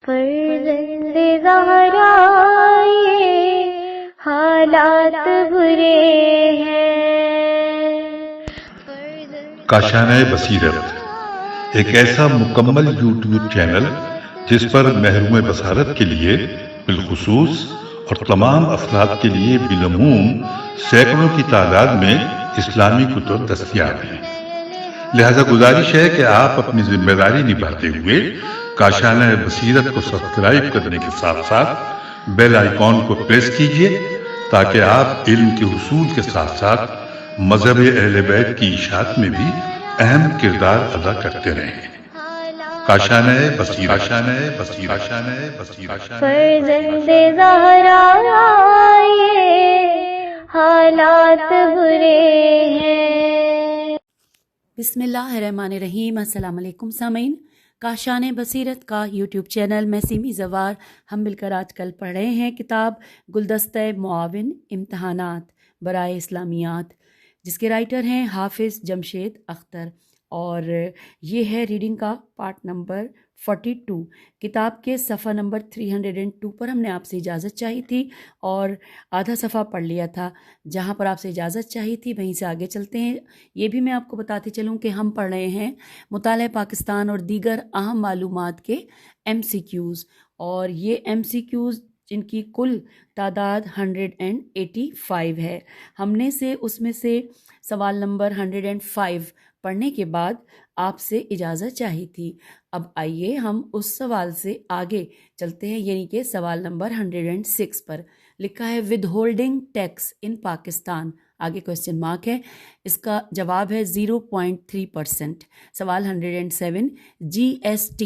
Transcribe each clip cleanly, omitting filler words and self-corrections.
فرزند زہرا یہ حالات برے ہیں۔ کاشانہ بصیرت ایک ایسا مکمل یوٹیوب چینل جس پر محروم بصارت کے لیے بالخصوص اور تمام افراد کے لیے بالعموم سینکڑوں کی تعداد میں اسلامی کتب دستیاب ہیں۔ لہذا گزارش ہے کہ آپ اپنی ذمہ داری نبھاتے ہوئے کاشانہ بصیرت کو سبسکرائب کرنے کے ساتھ ساتھ بیل آئیکن کو پریس کیجئے تاکہ آپ علم کے حصول کے ساتھ ساتھ مذہب اہل بیت کی اشاعت میں بھی اہم کردار ادا کرتے رہیں۔ کاشانہ بصیرت۔ فرزند زہرا یہ حالات برے ہیں۔ بسم اللہ الرحمن الرحیم۔ السلام علیکم سامعین، کاشانہ بصیرت کا یوٹیوب چینل میں سیمی زوار ہم مل کر آج کل پڑھ رہے ہیں کتاب گلدستہ معاون امتحانات برائے اسلامیات، جس کے رائٹر ہیں حافظ جمشید اختر، اور یہ ہے ریڈنگ کا پارٹ نمبر 42۔ کتاب کے صفحہ نمبر 302 پر ہم نے آپ سے اجازت چاہی تھی اور آدھا صفحہ پڑھ لیا تھا۔ جہاں پر آپ سے اجازت چاہی تھی وہیں سے آگے چلتے ہیں۔ یہ بھی میں آپ کو بتاتے چلوں کہ ہم پڑھ رہے ہیں مطالعہ پاکستان اور دیگر اہم معلومات کے MCQs، اور یہ MCQs جن کی کل تعداد 185 ہے۔ ہم نے اس میں سے سوال نمبر 105 پڑھنے کے بعد آپ سے اجازت چاہی تھی۔ اب آئیے ہم اس سوال سے آگے چلتے ہیں، یعنی کہ سوال نمبر 106 پر لکھا ہے ود ہولڈنگ ٹیکس ان پاکستان، آگے کوشچن مارک ہے، اس کا جواب ہے 0.3%۔ سوال 107 GST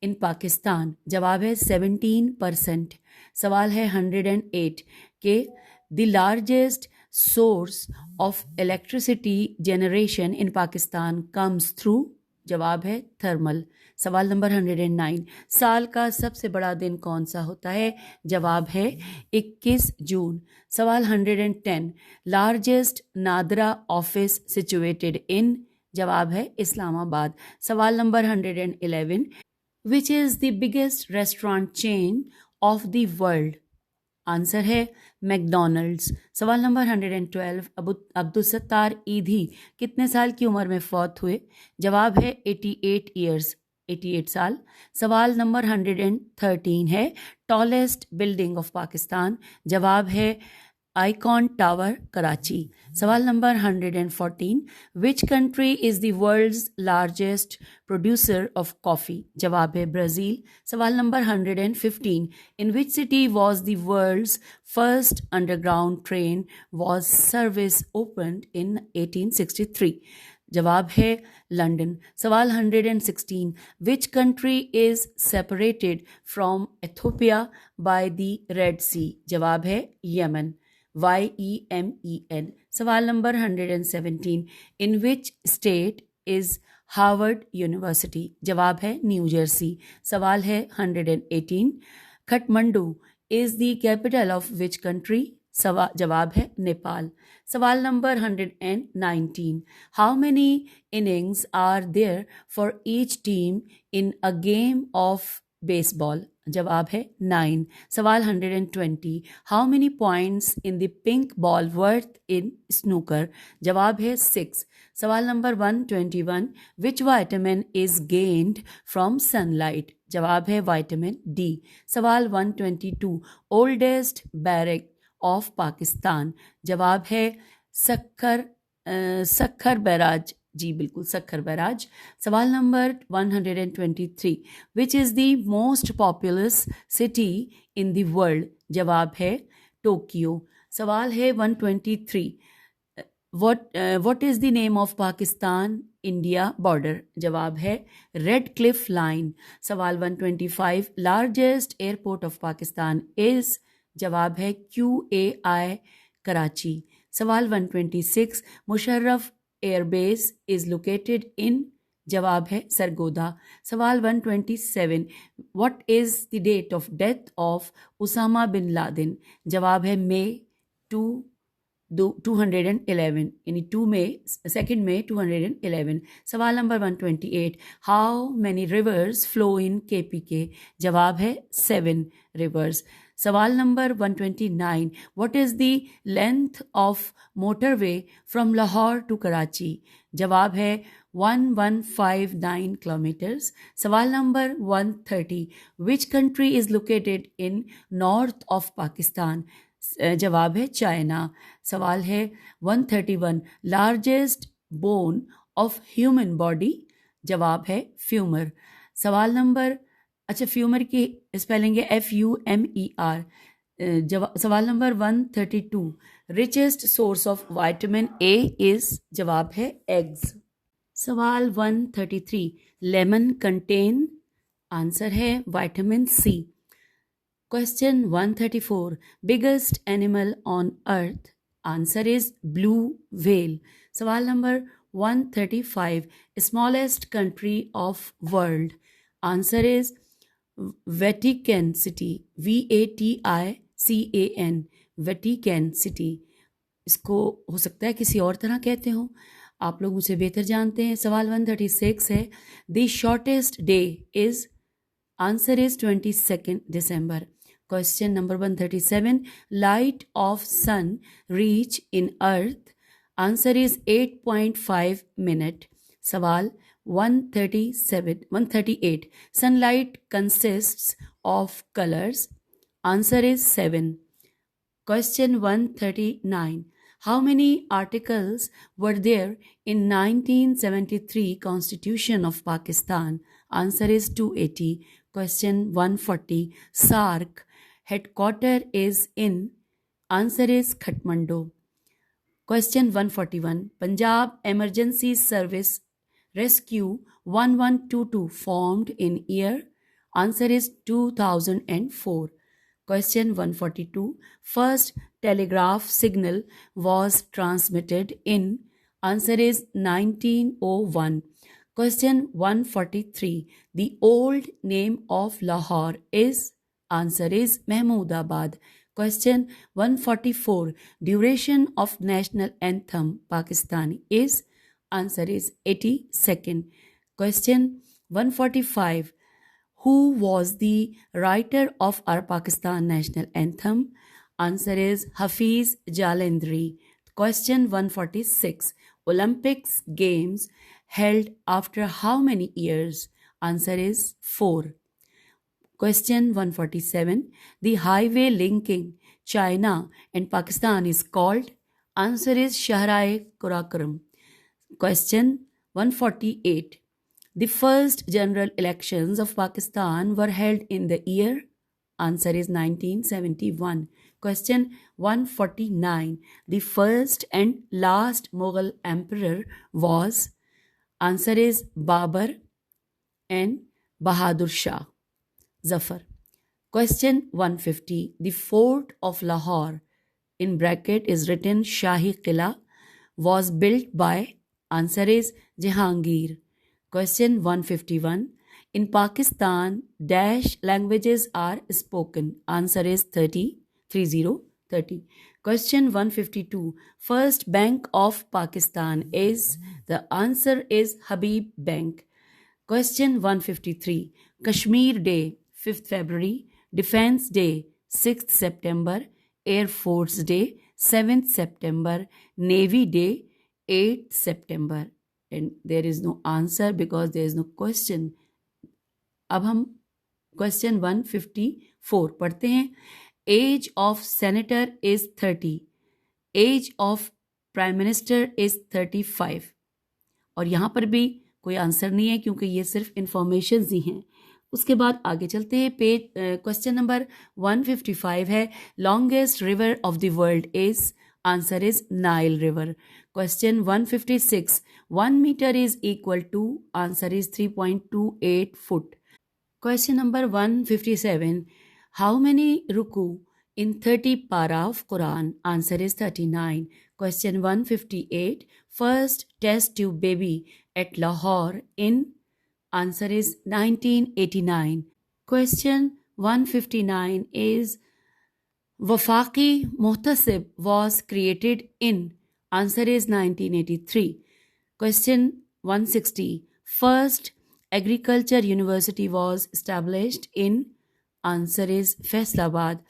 ان پاکستان، جواب ہے 17%۔ سوال ہے 108 کہ the largest source of electricity generation in Pakistan comes through, جواب ہے تھرمل۔ سوال نمبر 109 سال کا سب سے بڑا دن کون سا ہوتا ہے، جواب ہے 21 جون۔ سوال 110 largest NADRA office situated in, جواب ہے اسلام آباد۔ سوال نمبر 111 which is the biggest restaurant chain of the world, answer ہے میکڈونلڈز۔ سوال نمبر 112 عبدالستار ایدھی کتنے سال کی عمر میں فوت ہوئے، جواب ہے 88 سال۔ سوال نمبر 113 ہے ٹالسٹ بلڈنگ آف پاکستان، جواب ہے آئیکن ٹاور کراچی۔ سوال number 114 which country is the world's largest producer of coffee, جواب ہے برازیل۔ سوال number 115 in which city was the world's first underground train was service opened in 1863، جواب ہے London. سوال 116 which country is separated from Ethiopia by the Red Sea, جواب ہے Yemen, YEMEN۔ سوال number 117 in which state is Harvard University, جواب ہے New Jersey. سوال ہے 118 Kathmandu is the capital of which country, جواب ہے نیپال۔ سوال number 119 how many innings are there for each team in a game of baseball, جواب ہے 9۔ سوال 120 how many points in the pink ball worth in snooker, جواب ہے 6۔ سوال number 121 which vitamin is gained from sunlight, جواب ہے vitamin D. سوال 122 oldest barrack of Pakistan, جواب ہے سکھر بیراج، جی بالکل سکھر بیراج۔ سوال نمبر 123 which is the most populous city in the world, جواب ہے ٹوکیو۔ سوال ہے 123 what is the name of Pakistan India border, جواب ہے ریڈ کلف لائن۔ سوال 125 largest airport of Pakistan is, جواب ہے QAI کراچی۔ سوال 126 Musharraf air base is located in, جواب ہے سرگودا۔ سوال 127 what is the date of death of Osama bin Laden, جواب ہے May 2 211 یعنی 2 میں سیکنڈ میں 211. سوال نمبر 128. How many rivers flow in KPK؟ جواب ہے 7 ریورز. سوال نمبر 129. What is the length of motorway from Lahore to Karachi? جواب ہے 1159 کلومیٹرز. سوال نمبر 130. Which country is located in north of Pakistan? جواب ہے چائنا. سوال ہے 131. Largest bone of human body? جواب ہے فیومر. سوال نمبر فیومر کی اسپیلنگ ہے FUMER. سوال number 132. Richest source of vitamin A از؟ جواب ہے ایگز. سوال 133. Lemon contain? آنسر ہے vitamin C. Question 134. Biggest animal on earth? Answer is blue whale. Sawal number 135. Smallest country of world? Answer is Vatican City. VATICAN. Vatican City. اس کو ہو سکتا ہے کسی اور طرح کہتے ہوں، آپ لوگ مجھے بہتر جانتے ہیں. سوال 136 ہے. The shortest day is؟ Answer is 22nd December. Question number 137. Light of sun reach in earth? Answer is 8.5 minute. Sawal 138. Sunlight consists of colors? Answer is 7. Question 139. How many articles were there in 1973 Constitution of Pakistan? Answer is 280. Question 140. SAARC headquarter is in? Answer is Kathmandu. Question 141. Punjab Emergency Service Rescue 1122 formed in year? Answer is 2004. Question 142. First telegraph signal was transmitted in? Answer is 1901. Question 143. The old name of Lahore is? Answer is Mahmoodabad. Question 144. Duration of national anthem Pakistani is? Answer is 80 seconds. Question 145. Who was the writer of our Pakistan national anthem? Answer is Hafiz Jalindri. Question 146. Olympics Games held after how many years? Answer is 4. Question 147. The highway linking China and Pakistan is called? Answer is Shahrai-Karakoram. Question 148. The first general elections of Pakistan were held in the year? Answer is 1971. Question 149. The first and last Mughal emperor was? Answer is Babur and Bahadur Shah Zafar. Question 150. The fort of Lahore, in bracket is written Shahi Qila, was built by? Answer is Jahangir. Question 151. In Pakistan, dash languages are spoken? Answer is 30. Question 152. First Bank of Pakistan is? The answer is Habib Bank. Question 153. Kashmir Day 5th February, Defense Day 6th September, Air Force Day 7th September, Navy Day 8th September. And there is no answer because there is no question. اب ہم question 154 پڑھتے ہیں. Age of senator is 30. Age of prime minister is 35. اور یہاں پر بھی کوئی answer نہیں ہے کیونکہ یہ صرف انفارمیشنز ہی ہیں. اس کے بعد آگے چلتے ہیں. کوشچن نمبر 155 ہے. Longest river of the world is? Answer is Nile river. Question 156. 1 metre is equal to? Answer is 3.28 feet. Question نمبر 157. ہاؤ مینی رکو in 30 para of Quran? Answer is 39. Question 158. First test tube baby at Lahore in? Answer is 1989. Question 159 is Wafaqi Muhtasib was created in? Answer is 1983. Question 160. First Agriculture University was established in? Answer is Faisalabad.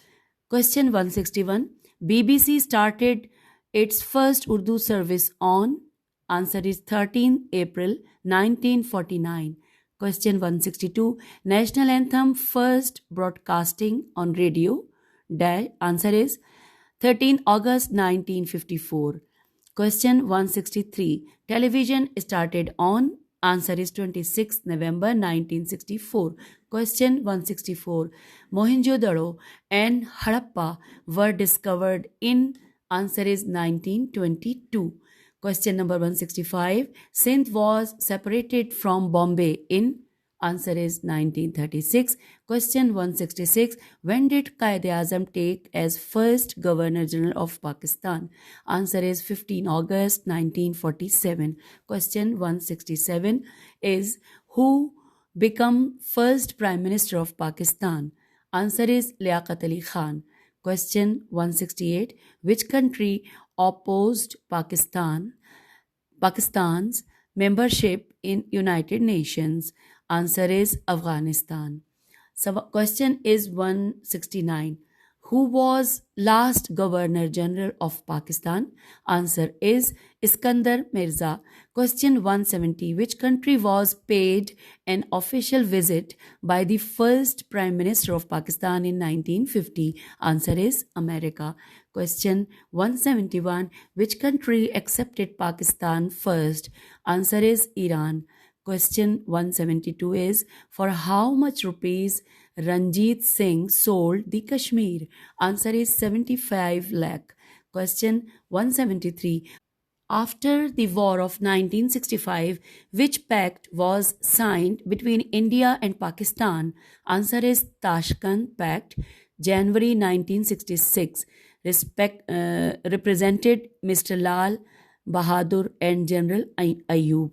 Question 161. BBC started its first Urdu service on? Answer is 13 April 1949. Question 162. National anthem first broadcasting on radio? Answer is 13 August 1954. Question 163. Television started on? Answer is 26 November 1964. Question 164. Mohenjo-daro and Harappa were discovered in? Answer is 1922. Question number 165. Sindh was separated from Bombay in? Answer is 1936. Question 166. When did Quaid-e-Azam take as first Governor General of Pakistan? Answer is 15 August 1947. Question 167 is who became first Prime Minister of Pakistan? Answer is Liaquat Ali Khan. Question 168. Which country opposed Pakistan's membership in United Nations? Answer is Afghanistan. So question is 169. Who was last Governor General of Pakistan? Answer is Iskandar Mirza. Question 170. Which country was paid an official visit by the first Prime Minister of Pakistan in 1950? Answer is America. Question 171. Which country accepted Pakistan first? Answer is Iran. Question 172 is, for how much rupees Ranjit Singh sold the Kashmir? Answer is 75 lakh. Question 173. After the War of 1965, which pact was signed between India and Pakistan? Answer is Tashkent Pact. January 1966. Represented Mr. Lal Bahadur and General Ayub.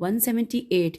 178.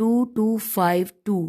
2252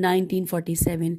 1947.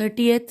30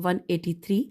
183.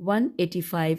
185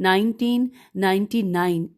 1999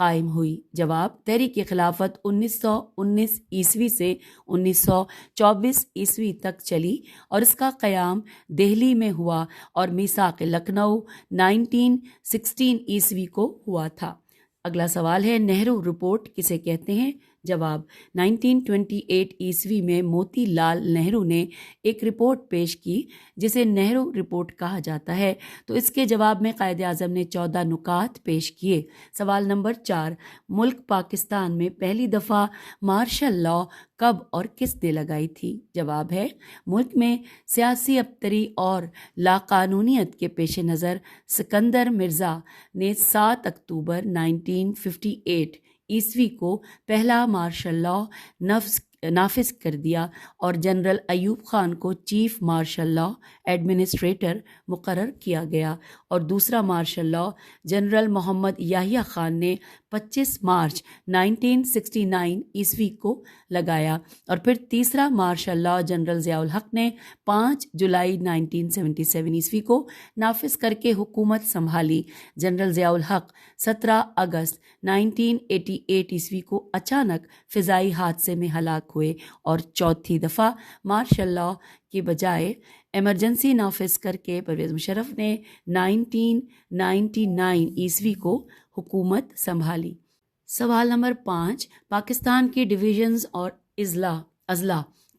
قائم ہوئی؟ جواب، تحریک خلافت 1919 عیسوی سے 1924 عیسوی تک چلی اور اس کا قیام دہلی میں ہوا اور میثاق لکھنؤ 1916 عیسوی کو ہوا تھا۔ اگلا سوال ہے، نہرو رپورٹ کسے کہتے ہیں؟ جواب، 1928 عیسوی میں موتی لال نہرو نے ایک رپورٹ پیش کی جسے نہرو رپورٹ کہا جاتا ہے، تو اس کے جواب میں قائد اعظم نے 14 نکات پیش کیے۔ سوال نمبر 4، ملک پاکستان میں پہلی دفعہ مارشل لاء کب اور کس نے لگائی تھی؟ جواب ہے، ملک میں سیاسی ابتری اور لاقانونیت کے پیش نظر سکندر مرزا نے 7 اکتوبر 1958 عیسوی کو پہلا مارشل لاء نافذ کر دیا اور جنرل ایوب خان کو چیف مارشل لاء ایڈمنسٹریٹر مقرر کیا گیا، اور دوسرا مارشل لاء جنرل محمد یحییٰ خان نے 25 مارچ 1969 عیسوی کو لگایا، اور پھر تیسرا مارشل لاء جنرل ضیاء الحق نے 5 جولائی 1977 عیسوی کو نافذ کر کے حکومت سنبھالی۔ جنرل ضیاء الحق 17 اگست 1988 عیسوی کو اچانک فضائی حادثے میں ہلاک ہوئے، اور چوتھی دفعہ مارشل لاء کی بجائے ایمرجنسی نافذ کر کے پرویز مشرف نے 1999 عیسوی کو حکومت سنبھالی۔ سوال نمبر 5، پاکستان کی ڈویژنز اور اضلاع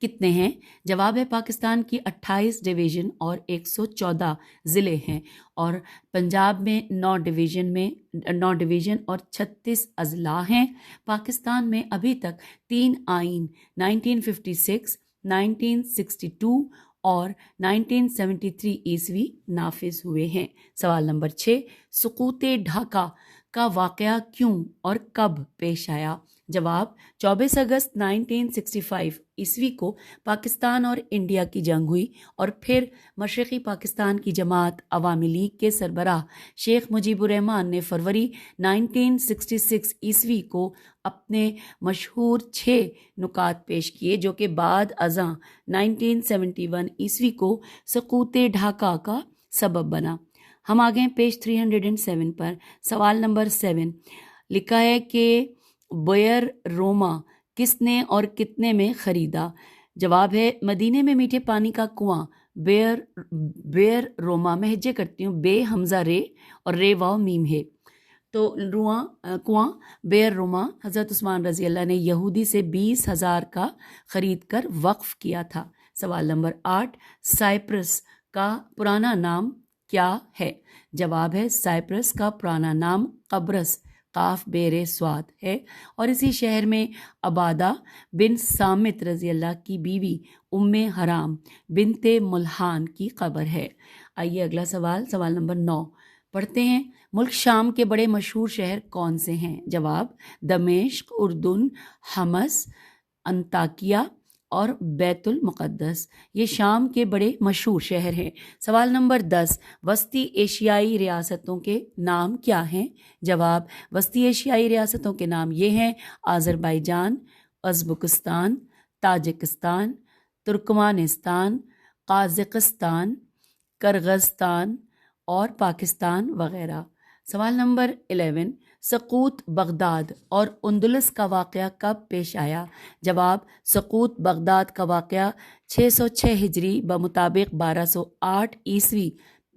کتنے ہیں؟ جواب ہے، پاکستان کی 28 ڈویژن اور 114 ضلع ہیں، اور پنجاب میں 9 ڈویژن اور 36 اضلاع ہیں۔ پاکستان میں ابھی تک 3 آئین 1956، 1962 اور 1973 عیسوی نافذ ہوئے ہیں۔ سوال نمبر 6، سقوط ڈھاکہ کا واقعہ کیوں اور کب پیش آیا؟ جواب، 24 اگست 1965 عیسوی کو پاکستان اور انڈیا کی جنگ ہوئی، اور پھر مشرقی پاکستان کی جماعت عوامی لیگ کے سربراہ شیخ مجیب الرحمن نے فروری 1966 عیسوی کو اپنے مشہور 6 نکات پیش کیے، جو کہ بعد ازاں 1971 عیسوی کو سقوط ڈھاکہ کا سبب بنا۔ ہم آگے پیج 307 پر۔ سوال نمبر 7 لکھا ہے کہ بئر روما کس نے اور کتنے میں خریدا؟ جواب ہے، مدینے میں میٹھے پانی کا کنواں بئر روما، میں ہجے کرتی ہوں، بے حمزہ رے اور رے واو میم ہے، تو کنواں بئر روما حضرت عثمان رضی اللہ نے یہودی سے 20,000 کا خرید کر وقف کیا تھا۔ سوال نمبر 8، سائپرس کا پرانا نام کیا ہے؟ جواب ہے، سائپرس کا پرانا نام قبرص قاف بیر سواد ہے، اور اسی شہر میں عبادہ بن صامت رضی اللہ کی بیوی ام حرام بنت ملحان کی قبر ہے۔ آئیے اگلا سوال نمبر 9 پڑھتے ہیں۔ ملک شام کے بڑے مشہور شہر کون سے ہیں؟ جواب، دمشق، اردن، حمص، انطاکیہ اور بیت المقدس، یہ شام کے بڑے مشہور شہر ہیں۔ سوال نمبر 10، وسطی ایشیائی ریاستوں کے نام کیا ہیں؟ جواب، وسطی ایشیائی ریاستوں کے نام یہ ہیں: Azerbaijan, Uzbekistan, Tajikistan, Turkmenistan, Kazakhstan, Kyrgyzstan اور پاکستان وغیرہ۔ سوال نمبر 11، سقوط بغداد اور اندلس کا واقعہ کب پیش آیا؟ جواب، سقوط بغداد کا واقعہ 606 ہجری بمطابق 1208 عیسوی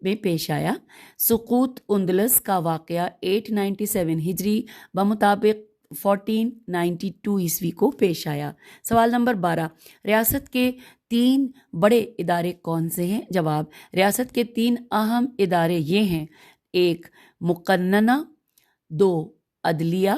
میں پیش آیا۔ سقوط اندلس کا واقعہ 897 ہجری بمطابق 1492 عیسوی کو پیش آیا۔ سوال نمبر 12، ریاست کے 3 بڑے ادارے کون سے ہیں؟ جواب، ریاست کے 3 اہم ادارے یہ ہیں: 1 مقننہ، 2 عدلیہ،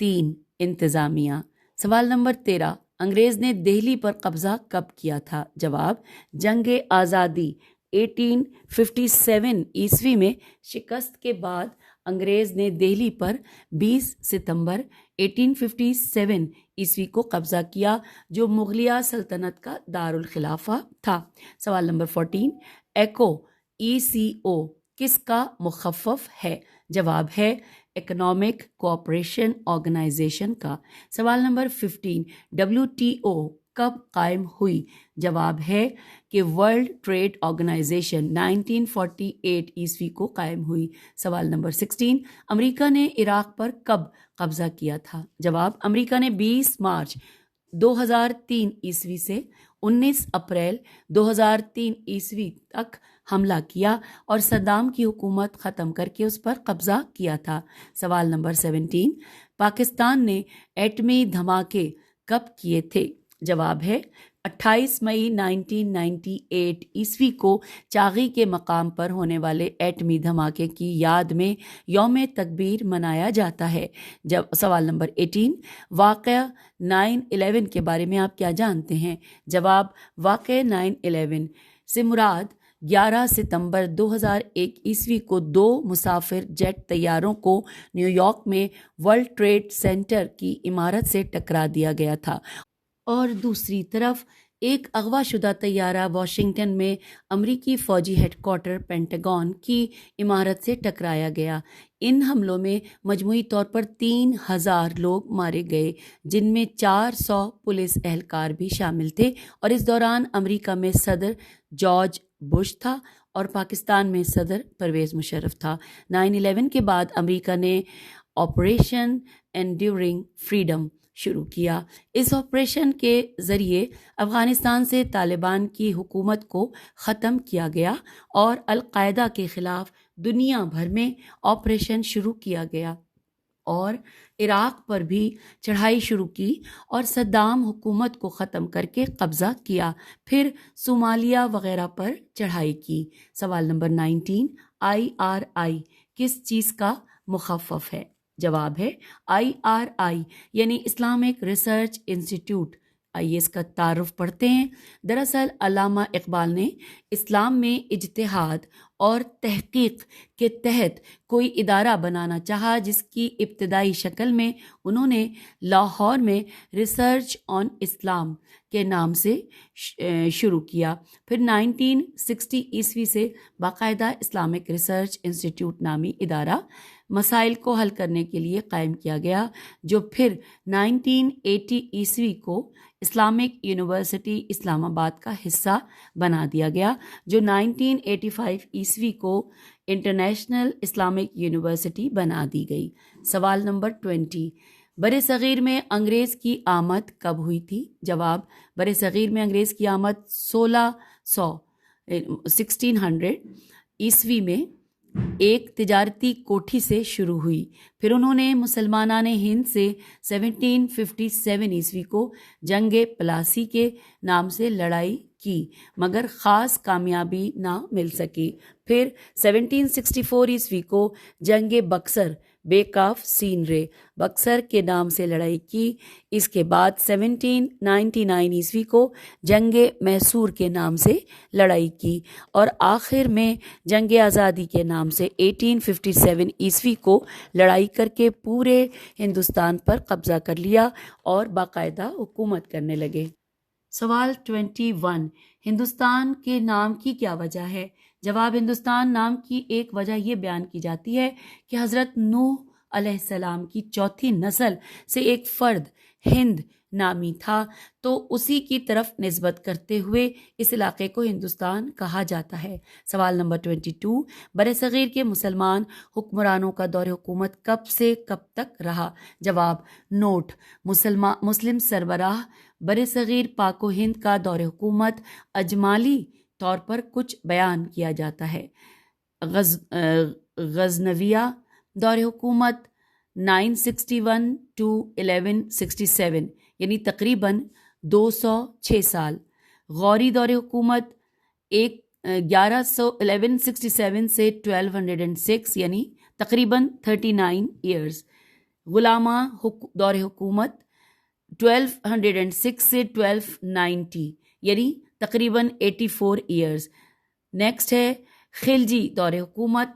3 انتظامیہ۔ سوال نمبر 13، انگریز نے دہلی پر قبضہ کب کیا تھا؟ جواب، جنگ آزادی 1857 عیسوی میں شکست کے بعد انگریز نے دہلی پر 20 ستمبر 1857 عیسوی کو قبضہ کیا، جو مغلیہ سلطنت کا دارالخلافہ تھا۔ سوال نمبر 14، ECO کس کا مخفف ہے؟ جواب ہے، اکنامک کوآپریشن آرگنائزیشن کا۔ سوال نمبر 15، WTO کب قائم ہوئی؟ جواب ہے کہ ورلڈ ٹریڈ آرگنائزیشن 1948 عیسوی کو قائم ہوئی۔ سوال نمبر 16، امریکہ نے عراق پر کب قبضہ کیا تھا؟ جواب، امریکہ نے 20 مارچ 2003 عیسوی سے 19 اپریل 2003 عیسوی تک حملہ کیا اور صدام کی حکومت ختم کر کے اس پر قبضہ کیا تھا۔ سوال نمبر 17، پاکستان نے ایٹمی دھماکے کب کیے تھے؟ جواب ہے 28 مئی 1998 عیسوی کو چاغی کے مقام پر ہونے والے ایٹمی دھماکے کی یاد میں یوم تکبیر منایا جاتا ہے۔ سوال نمبر 18، واقعہ 9/11 کے بارے میں آپ کیا جانتے ہیں؟ جواب، واقعہ 9/11 سے مراد 11 ستمبر 2001 عیسوی کو 2 مسافر جیٹ طیاروں کو نیو یارک میں ورلڈ ٹریڈ سینٹر کی عمارت سے ٹکرا دیا گیا تھا، اور دوسری طرف ایک اغوا شدہ طیارہ واشنگٹن میں امریکی فوجی ہیڈ کوارٹر پینٹاگون کی عمارت سے ٹکرایا گیا۔ ان حملوں میں مجموعی طور پر 3000 لوگ مارے گئے، جن میں 400 پولیس اہلکار بھی شامل تھے، اور اس دوران امریکہ میں صدر جارج بش تھا اور پاکستان میں صدر پرویز مشرف تھا۔ 9/11 کے بعد امریکہ نے آپریشن انڈیورنگ فریڈم شروع کیا۔ اس آپریشن کے ذریعے افغانستان سے طالبان کی حکومت کو ختم کیا گیا اور القاعدہ کے خلاف دنیا بھر میں آپریشن شروع کیا گیا، اور عراق پر بھی چڑھائی شروع کی اور صدام حکومت کو ختم کر کے قبضہ کیا، پھر صومالیہ وغیرہ پر چڑھائی کی۔ سوال نمبر 19، IRI کس چیز کا مخفف ہے؟ جواب ہے IRI یعنی اسلامک ریسرچ انسٹیٹیوٹ۔ آئیے اس کا تعارف پڑھتے ہیں۔ دراصل علامہ اقبال نے اسلام میں اجتہاد اور تحقیق کے تحت کوئی ادارہ بنانا چاہا، جس کی ابتدائی شکل میں انہوں نے لاہور میں ریسرچ آن اسلام کے نام سے شروع کیا، پھر 1960 عیسوی سے باقاعدہ اسلامک ریسرچ انسٹیٹیوٹ نامی ادارہ مسائل کو حل کرنے کے لیے قائم کیا گیا، جو پھر 1980 عیسوی کو اسلامک یونیورسٹی اسلام آباد کا حصہ بنا دیا گیا، جو 1985 عیسوی کو انٹرنیشنل اسلامک یونیورسٹی بنا دی گئی۔ سوال نمبر 20، برِ صغیر میں انگریز کی آمد کب ہوئی تھی؟ جواب، برِ صغیر میں انگریز کی آمد 1600 عیسوی میں ایک تجارتی کوٹھی سے شروع ہوئی، پھر انہوں نے مسلمانان ہند سے 1757 عیسوی کو جنگ پلاسی کے نام سے لڑائی کی، مگر خاص کامیابی نہ مل سکی، پھر 1764 عیسوی کو جنگ بکسر بیک آف سینرے بکسر کے نام سے لڑائی کی، اس کے بعد 1799 عیسوی کو جنگ میسور کے نام سے لڑائی کی، اور آخر میں جنگ آزادی کے نام سے 1857 عیسوی کو لڑائی کر کے پورے ہندوستان پر قبضہ کر لیا اور باقاعدہ حکومت کرنے لگے۔ سوال 21، ہندوستان کے نام کی کیا وجہ ہے؟ جواب، ہندوستان نام کی ایک وجہ یہ بیان کی جاتی ہے کہ حضرت نوح علیہ السلام کی چوتھی نسل سے ایک فرد ہند نامی تھا، تو اسی کی طرف نسبت کرتے ہوئے اس علاقے کو ہندوستان کہا جاتا ہے۔ سوال نمبر 22، برصغیر کے مسلمان حکمرانوں کا دور حکومت کب سے کب تک رہا؟ جواب، نوٹ، مسلم سربراہ برصغیر پاک و ہند کا دور حکومت اجمالی طور پر کچھ بیان کیا جاتا ہے۔ غزنویہ دور حکومت 961 to 1167 یعنی تقریباً 206 سال۔ غوری دور حکومت 1167 سے 1206 یعنی تقریباً 39 ایئرز۔ غلامہ دور حکومت 1206 سے 1290 یعنی تقریباً 84 ایئرز۔ نیکسٹ ہے خلجی دور حکومت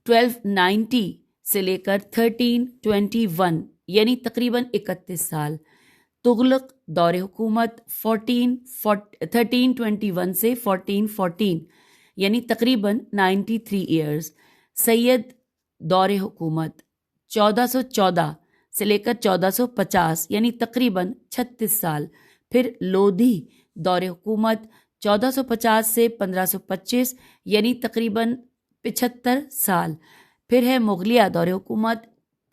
1290 سے لے کر 1321 یعنی تقریباً 31 سال۔ تغلق دور حکومت 1321 سے 1414 یعنی تقریباً 93 ایئرز۔ سید دور حکومت 1414 سے لے کر 1450 یعنی تقریباً 36 سال۔ پھر لودھی دور حکومت 1450 سے 1525 یعنی تقریباً 75 سال. پھر ہے مغلیہ دور حکومت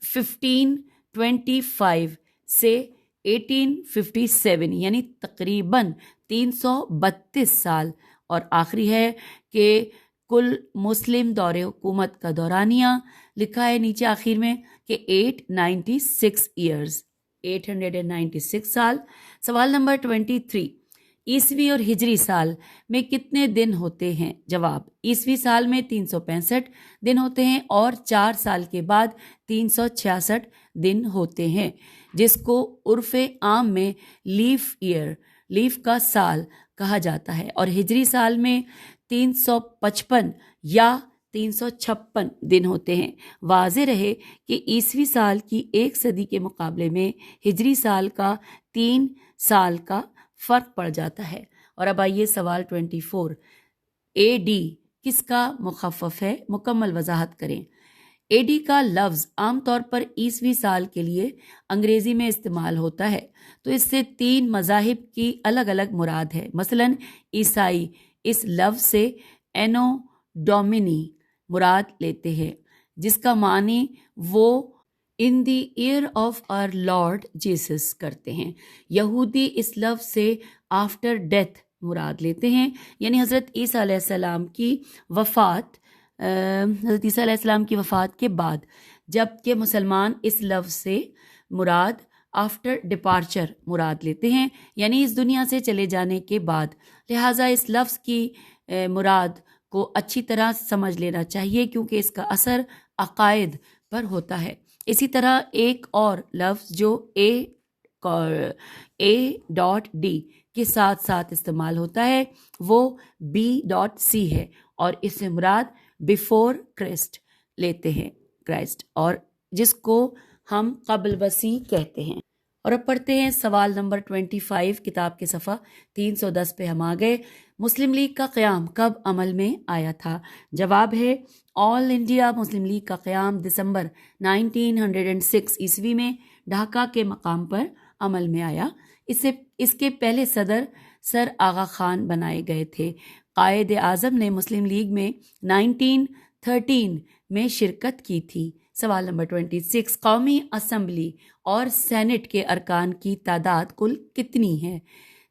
1525 سے 1857 یعنی تقریباً 332 سال. اور آخری ہے کہ کل مسلم دور حکومت کا دورانیہ لکھا ہے نیچے آخر میں کہ 896 ایئرز 896 سال. سوال نمبر 23 عیسوی اور ہجری سال میں کتنے دن ہوتے ہیں؟ جواب عیسوی سال میں 365 دن ہوتے ہیں اور 4 سال کے بعد 366 دن ہوتے ہیں، جس کو عرف عام میں لیف ایئر لیف کا سال کہا جاتا ہے. اور ہجری سال میں 355 یا 356 دن ہوتے ہیں. واضح رہے کہ عیسوی سال کی 1 صدی کے مقابلے میں ہجری سال کا 3 سال کا فرق پڑ جاتا ہے. اور اب آئیے سوال 24 اے ڈی کس کا مخفف ہے؟ مکمل وضاحت کریں. اے ڈی کا لفظ عام طور پر عیسوی سال کے لیے انگریزی میں استعمال ہوتا ہے، تو اس سے 3 مذاہب کی الگ الگ مراد ہے. مثلاً عیسائی اس لفظ سے اینو ڈومینی مراد لیتے ہیں، جس کا معنی وہ in the year of our Lord Jesus کرتے ہیں. یہودی اس لفظ سے آفٹر ڈیتھ مراد لیتے ہیں، یعنی حضرت عیسیٰ علیہ السلام کی وفات کے بعد، جبکہ مسلمان اس لفظ سے مراد آفٹر ڈپارچر مراد لیتے ہیں، یعنی اس دنیا سے چلے جانے کے بعد. لہٰذا اس لفظ کی مراد کو اچھی طرح سمجھ لینا چاہیے کیونکہ اس کا اثر عقائد پر ہوتا ہے. اسی طرح ایک اور لفظ جو A.D کے ساتھ ساتھ استعمال ہوتا ہے وہ B.C ہے، اور اس سے مراد بیفور کرسٹ لیتے ہیں، کرائسٹ، اور جس کو ہم قبل مسیح کہتے ہیں. اور اب پڑھتے ہیں سوال نمبر 25. کتاب کے صفحہ 310 پہ ہم آ گئے. مسلم لیگ کا قیام کب عمل میں آیا تھا؟ جواب ہے آل انڈیا مسلم لیگ کا قیام دسمبر 1906 عیسوی میں ڈھاکہ کے مقام پر عمل میں آیا. اس کے پہلے صدر سر آغا خان بنائے گئے تھے. قائد اعظم نے مسلم لیگ میں 1913 میں شرکت کی تھی. سوال نمبر 26 قومی اسمبلی اور سینٹ کے ارکان کی تعداد کل کتنی ہے؟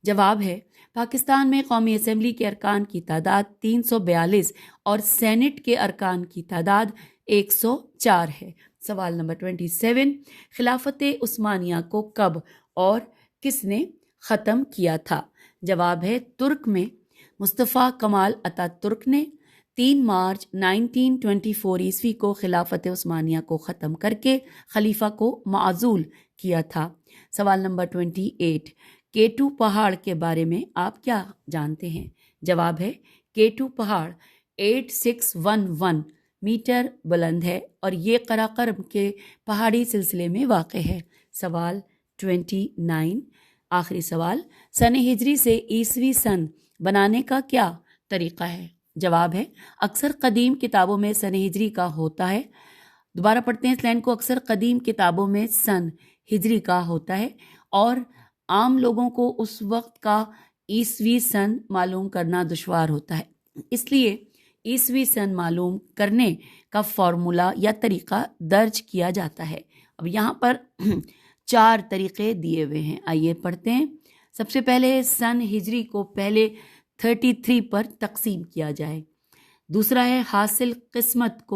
جواب ہے پاکستان میں قومی اسمبلی کے ارکان کی تعداد 342 اور سینٹ کے ارکان کی تعداد 104 ہے. سوال نمبر 27 خلافت عثمانیہ کو کب اور کس نے ختم کیا تھا؟ جواب ہے ترک میں مصطفیٰ کمال اتا ترک نے 3 مارچ 1924 عیسوی کو خلافت عثمانیہ کو ختم کر کے خلیفہ کو معزول کیا تھا. سوال نمبر 28 کیٹو پہاڑ کے بارے میں آپ کیا جانتے ہیں؟ جواب ہے کیٹو پہاڑ 8611 میٹر بلند ہے اور یہ قراقرم کے پہاڑی سلسلے میں واقع ہے. سوال 29 آخری سوال سن ہجری سے عیسوی سن بنانے کا کیا طریقہ ہے؟ جواب ہے اکثر قدیم کتابوں میں سن ہجری کا ہوتا ہے. دوبارہ پڑھتے ہیں اس لائن کو. اکثر قدیم کتابوں میں سن ہجری کا ہوتا ہے اور عام لوگوں کو اس وقت کا عیسوی سن معلوم کرنا دشوار ہوتا ہے، اس لیے عیسوی سن معلوم کرنے کا فارمولا یا طریقہ درج کیا جاتا ہے. اب یہاں پر 4 طریقے دیے ہوئے ہیں، آئیے پڑھتے ہیں. سب سے پہلے سن ہجری کو پہلے 33 پر تقسیم کیا جائے. دوسرا ہے حاصل قسمت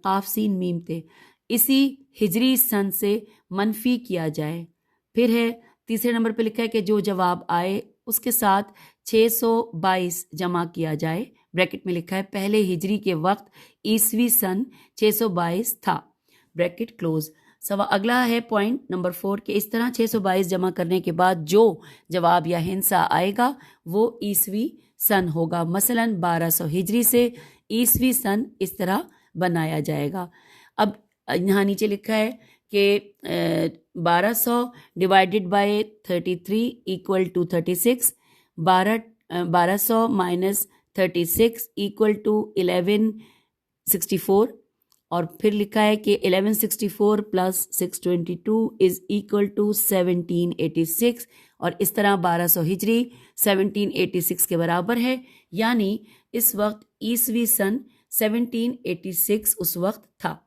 قاف سین میم تے اسی ہجری سن سے منفی کیا جائے. پھر ہے تیسرے نمبر پہ لکھا ہے کہ جو جواب آئے اس کے ساتھ 622 جمع کیا جائے. بریکٹ میں لکھا ہے پہلے ہجری کے وقت عیسوی سن 622 تھا، بریکٹ کلوز. اگلا ہے پوائنٹ نمبر 4 کہ اس طرح 622 جمع کرنے کے بعد جو جواب یا ہنسا آئے گا وہ عیسوی سن ہوگا. مثلا 1200 ہجری سے عیسوی سن اس طرح بنایا جائے گا. اب یہاں نیچے لکھا ہے کہ 1200 divided by 33 equal to 36، 1200 minus 36 equal to 1164، اور پھر لکھا ہے کہ 1164 + 622 = 1786 اور اس طرح 1200 ہجری 1786 کے برابر ہے، یعنی اس وقت عیسوی سن 1786 اس وقت تھا۔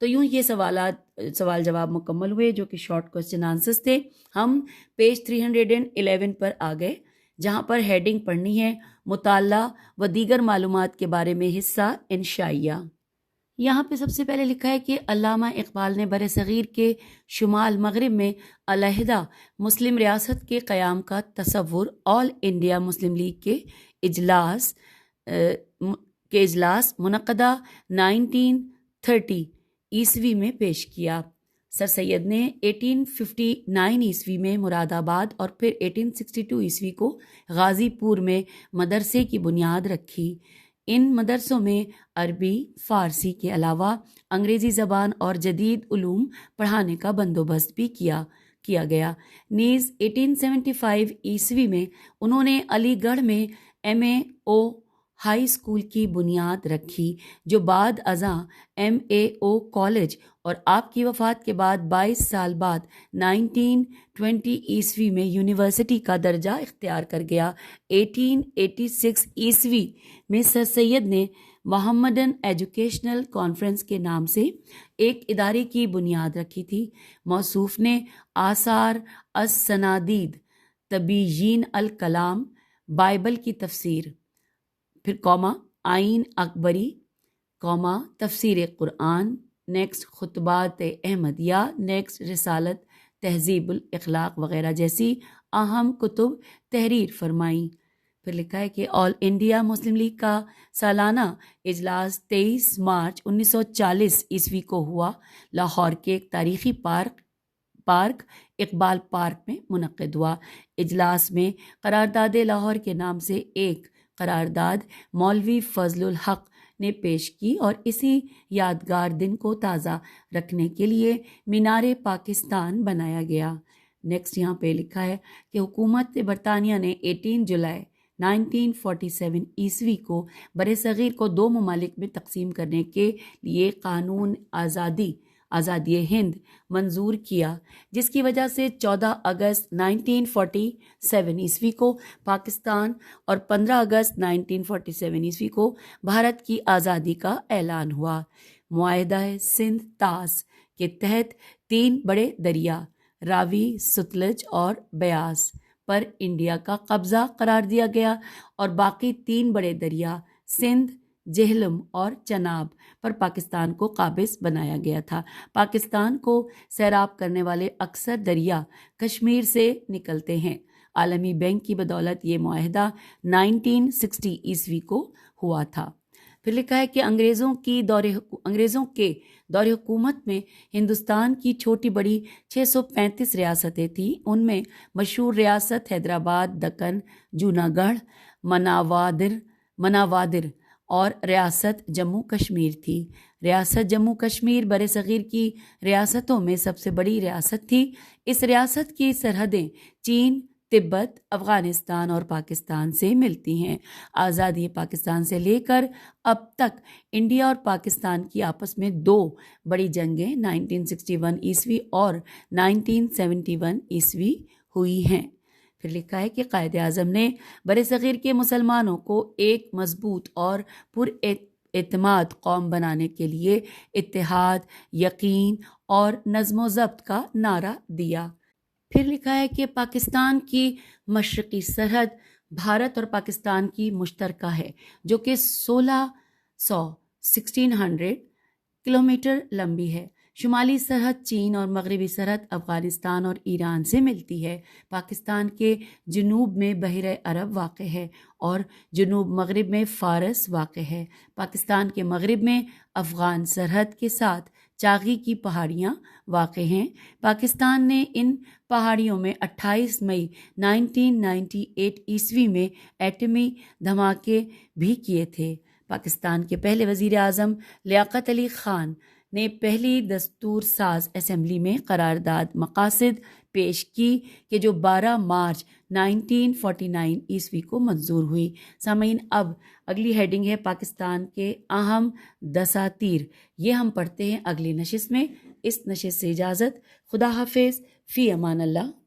تو یوں یہ سوال جواب مکمل ہوئے جو کہ شارٹ کوسچن آنسرز تھے۔ ہم پیج 311 پر آ گئے جہاں پر ہیڈنگ پڑھنی ہے مطالعہ و دیگر معلومات کے بارے میں حصہ انشائیہ۔ یہاں پہ سب سے پہلے لکھا ہے کہ علامہ اقبال نے برصغیر کے شمال مغرب میں علیحدہ مسلم ریاست کے قیام کا تصور آل انڈیا مسلم لیگ کے اجلاس منعقدہ 1930 عیسوی میں پیش کیا۔ سر سید نے 1859 عیسوی میں مراد آباد اور پھر 1862 عیسوی کو غازی پور میں مدرسے کی بنیاد رکھی۔ ان مدرسوں میں عربی، فارسی کے علاوہ انگریزی زبان اور جدید علوم پڑھانے کا بندوبست بھی کیا گیا۔ نیز 1875 عیسوی میں انہوں نے علی گڑھ میں MAO ہائی اسکول کی بنیاد رکھی جو بعد ازاں MAO کالج اور آپ کی وفات کے بعد 22 سال بعد 1920 عیسوی میں یونیورسٹی کا درجہ اختیار کر گیا۔ 1886 عیسوی میں سر سید نے محمدن ایجوکیشنل کانفرنس کے نام سے ایک ادارے کی بنیاد رکھی تھی۔ موصوف نے آثار السنادید، تبیین الکلام، بائبل کی تفسیر، پھر آئین اکبری، تفسیر قرآن، نیکسٹ خطبات احمدیہ، نیکسٹ رسالت تہذیب الاخلاق وغیرہ جیسی اہم کتب تحریر فرمائیں۔ پھر لکھا ہے کہ آل انڈیا مسلم لیگ کا سالانہ اجلاس 23 مارچ 1940 عیسوی کو ہوا، لاہور کے ایک تاریخی پارک اقبال پارک میں منعقد ہوا۔ اجلاس میں قرارداد لاہور کے نام سے ایک قرارداد مولوی فضل الحق نے پیش کی اور اسی یادگار دن کو تازہ رکھنے کے لیے مینار پاکستان بنایا گیا۔ نیکسٹ یہاں پہ لکھا ہے کہ حکومت برطانیہ نے 18 جولائی 1947 عیسوی کو برصغیر کو 2 ممالک میں تقسیم کرنے کے لیے قانون آزادی ہند منظور کیا، جس کی وجہ سے 14 اگست 1947 عیسوی کو پاکستان اور 15 اگست 1947 عیسوی کو بھارت کی آزادی کا اعلان ہوا۔ معاہدہ سندھ طاس کے تحت 3 بڑے دریا راوی، ستلج اور بیاس پر انڈیا کا قبضہ قرار دیا گیا اور باقی 3 بڑے دریا سندھ، جہلم اور چناب پر پاکستان کو قابض بنایا گیا تھا۔ پاکستان کو سیراب کرنے والے اکثر دریا کشمیر سے نکلتے ہیں۔ عالمی بینک کی بدولت یہ معاہدہ 1960 عیسوی کو ہوا تھا۔ پھر لکھا ہے کہ انگریزوں کے دور حکومت میں ہندوستان کی چھوٹی بڑی 635 ریاستیں تھیں۔ ان میں مشہور ریاست حیدرآباد، دکن، جوناگڑھ، مناوادر اور ریاست جموں کشمیر تھی۔ ریاست جموں کشمیر برصغیر کی ریاستوں میں سب سے بڑی ریاست تھی۔ اس ریاست کی سرحدیں چین، تبت، افغانستان اور پاکستان سے ملتی ہیں۔ آزادی پاکستان سے لے کر اب تک انڈیا اور پاکستان کی آپس میں 2 بڑی جنگیں 1961 عیسوی اور 1971 عیسوی ہوئی ہیں۔ پھر لکھا ہے کہ قائد اعظم نے برصغیر کے مسلمانوں کو ایک مضبوط اور پر اعتماد قوم بنانے کے لیے اتحاد، یقین اور نظم و ضبط کا نعرہ دیا۔ پھر لکھا ہے کہ پاکستان کی مشرقی سرحد بھارت اور پاکستان کی مشترکہ ہے جو کہ 1600 کلومیٹر لمبی ہے۔ شمالی سرحد چین اور مغربی سرحد افغانستان اور ایران سے ملتی ہے۔ پاکستان کے جنوب میں بحیرہ عرب واقع ہے اور جنوب مغرب میں فارس واقع ہے۔ پاکستان کے مغرب میں افغان سرحد کے ساتھ چاغی کی پہاڑیاں واقع ہیں۔ پاکستان نے ان پہاڑیوں میں 28 مئی 1998 عیسوی میں ایٹمی دھماکے بھی کیے تھے۔ پاکستان کے پہلے وزیر اعظم لیاقت علی خان نے پہلی دستور ساز اسمبلی میں قرارداد مقاصد پیش کی کہ جو 12 مارچ 1949 عیسوی کو منظور ہوئی۔ سامعین، اب اگلی ہیڈنگ ہے پاکستان کے اہم دساتیر۔ یہ ہم پڑھتے ہیں اگلی نشست میں۔ اس نشست سے اجازت، خدا حافظ، فی امان اللہ۔